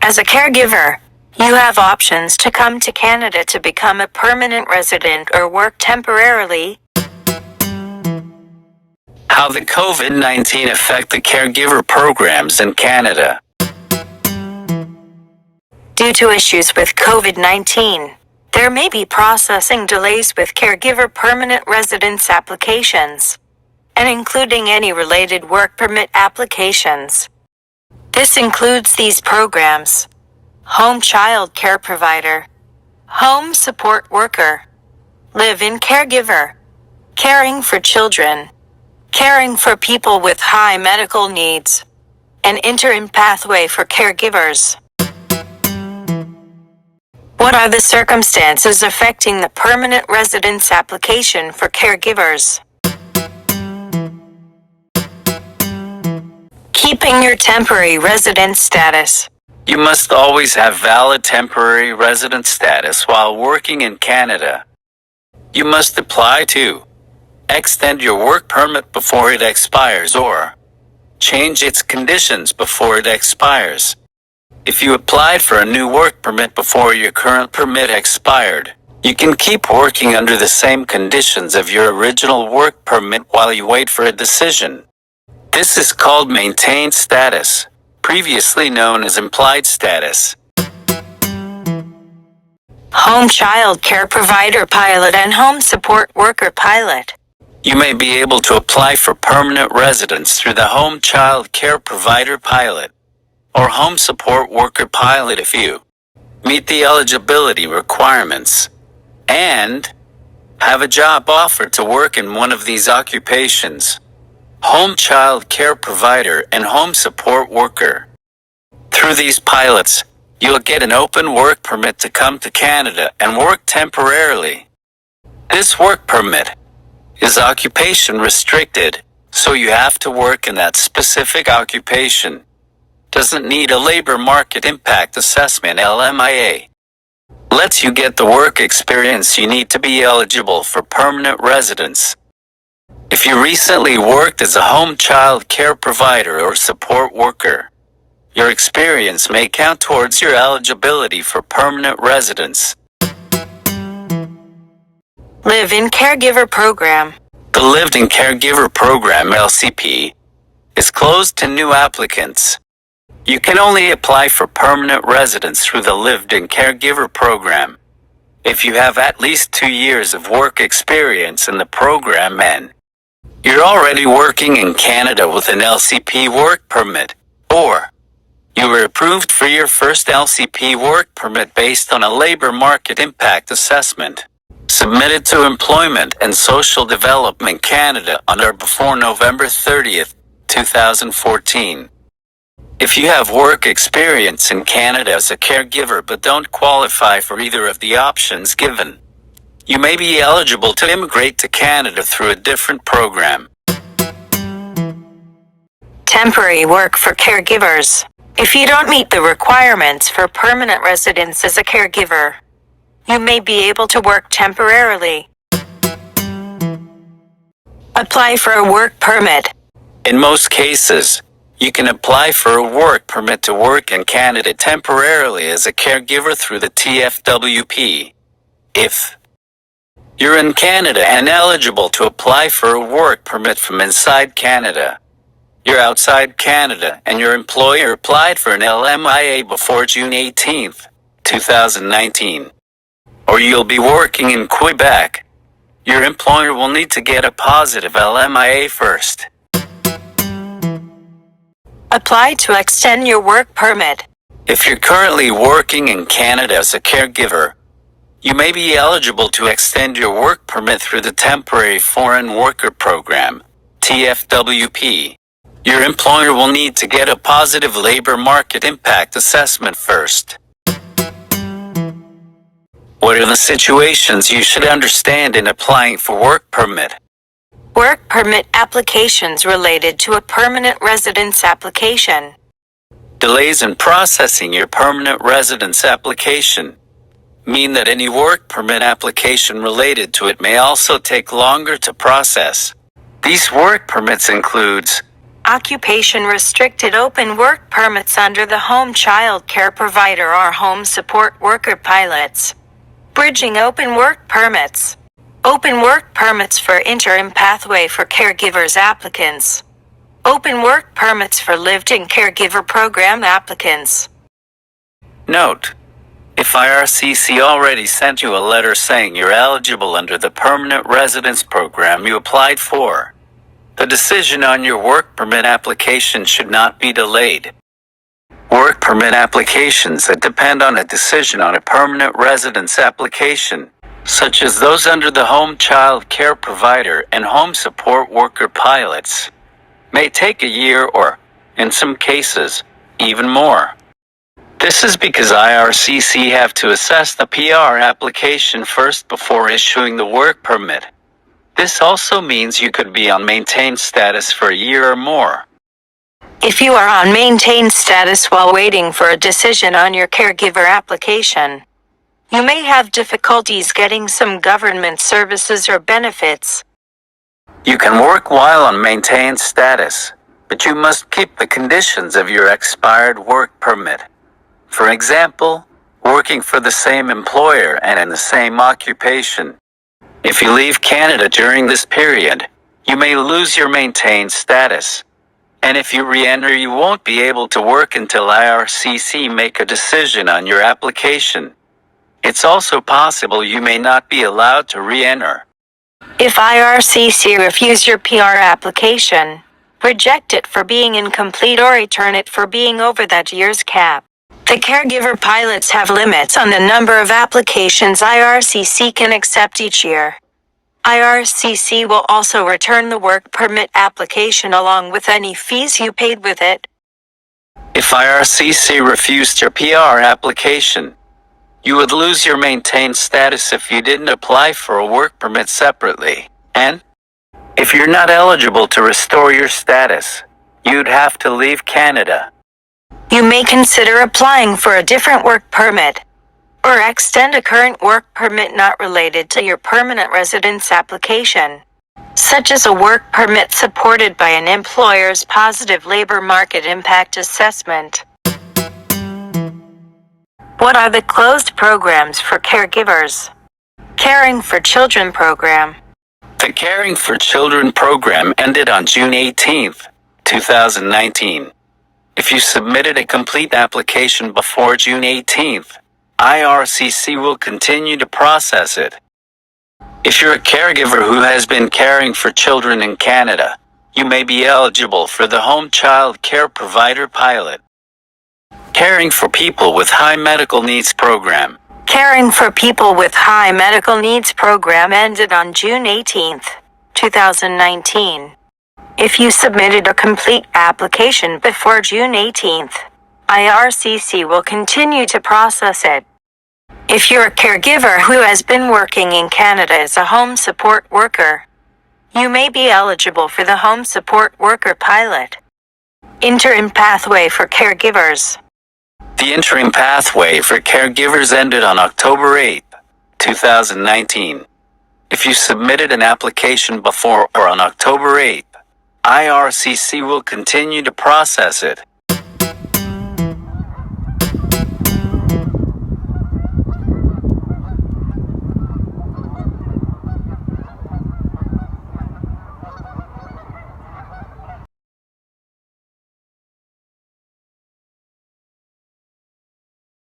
As a caregiver, you have options to come to Canada to become a permanent resident or work temporarily. How the COVID-19 affect the caregiver programs in Canada. Due to issues with COVID-19, there may be processing delays with caregiver permanent residence applications, and including any related work permit applications. This includes these programs: home child care provider, home support worker, live-in caregiver, caring for children, caring for people with high medical needs, and interim pathway for caregivers. What are the circumstances affecting the permanent residence application for caregivers? Keeping your temporary residence status. You must always have valid temporary resident status while working in Canada. You must apply to extend your work permit before it expires or change its conditions before it expires. If you applied for a new work permit before your current permit expired, you can keep working under the same conditions of your original work permit while you wait for a decision. This is called maintained status, previously known as implied status. Home child care provider pilot and home support worker pilot. You may be able to apply for permanent residence through the home child care provider pilot or home support worker pilot if you meet the eligibility requirements and have a job offer to work in one of these occupations: home child care provider and home support worker. Through these pilots, you'll get an open work permit to come to Canada and work temporarily. This work permit is occupation restricted, so you have to work in that specific occupation. Doesn't need a labor market impact assessment (LMIA). Lets you get the work experience you need to be eligible for permanent residence. If you recently worked as a home child care provider or support worker, your experience may count towards your eligibility for permanent residence. Live-in caregiver program. The Lived-in Caregiver Program (LCP) is closed to new applicants. You can only apply for permanent residence through the Lived-in Caregiver Program if you have at least 2 years of work experience in the program and you're already working in Canada with an LCP work permit, or you were approved for your first LCP work permit based on a labor market impact assessment submitted to Employment and Social Development Canada on or before November 30th, 2014. If you have work experience in Canada as a caregiver but don't qualify for either of the options given, you may be eligible to immigrate to Canada through a different program. Temporary work for caregivers. If you don't meet the requirements for permanent residence as a caregiver, you may be able to work temporarily. Apply for a work permit. In most cases, you can apply for a work permit to work in Canada temporarily as a caregiver through the TFWP. If you're in Canada and eligible to apply for a work permit from inside Canada, you're outside Canada and your employer applied for an LMIA before June 18th, 2019, or you'll be working in Quebec, your employer will need to get a positive LMIA first. Apply to extend your work permit. If you're currently working in Canada as a caregiver, you may be eligible to extend your work permit through the Temporary Foreign Worker Program, TFWP. Your employer will need to get a positive labor market impact assessment first. What are the situations you should understand in applying for work permit? Work permit applications related to a permanent residence application. Delays in processing your permanent residence application mean that any work permit application related to it may also take longer to process. These work permits includes Occupation restricted open work permits under the home child care provider or home support worker pilots. Bridging open work permits. Open work permits for interim pathway for caregivers applicants. Open work permits for lived-in caregiver program applicants. Note: if IRCC already sent you a letter saying you're eligible under the permanent residence program you applied for, the decision on your work permit application should not be delayed. Work permit applications that depend on a decision on a permanent residence application, such as those under the home child care provider and home support worker pilots, may take a year or, in some cases, even more. This is because IRCC have to assess the PR application first before issuing the work permit. This also means you could be on maintained status for a year or more. If you are on maintained status while waiting for a decision on your caregiver application, you may have difficulties getting some government services or benefits. You can work while on maintained status, but you must keep the conditions of your expired work permit. For example, working for the same employer and in the same occupation. If you leave Canada during this period, you may lose your maintained status. And if you re-enter, you won't be able to work until IRCC make a decision on your application. It's also possible you may not be allowed to re-enter. If IRCC refuse your PR application, reject it for being incomplete or return it for being over that year's cap. The caregiver pilots have limits on the number of applications IRCC can accept each year. IRCC will also return the work permit application along with any fees you paid with it. If IRCC refused your PR application, you would lose your maintained status if you didn't apply for a work permit separately. And if you're not eligible to restore your status, you'd have to leave Canada. You may consider applying for a different work permit or extend a current work permit not related to your permanent residence application, such as a work permit supported by an employer's positive labor market impact assessment. What are the closed programs for caregivers? Caring for Children program. The Caring for Children program ended on June 18, 2019. If you submitted a complete application before June 18th, IRCC will continue to process it. If you're a caregiver who has been caring for children in Canada, you may be eligible for the Home Child Care Provider Pilot. Caring for People with High Medical Needs program. Caring for People with High Medical Needs program ended on June 18, 2019. If you submitted a complete application before June 18th, IRCC will continue to process it. If you're a caregiver who has been working in Canada as a home support worker, you may be eligible for the Home Support Worker Pilot. Interim Pathway for Caregivers. The interim pathway for caregivers ended on October 8, 2019. If you submitted an application before or on October 8, IRCC will continue to process it.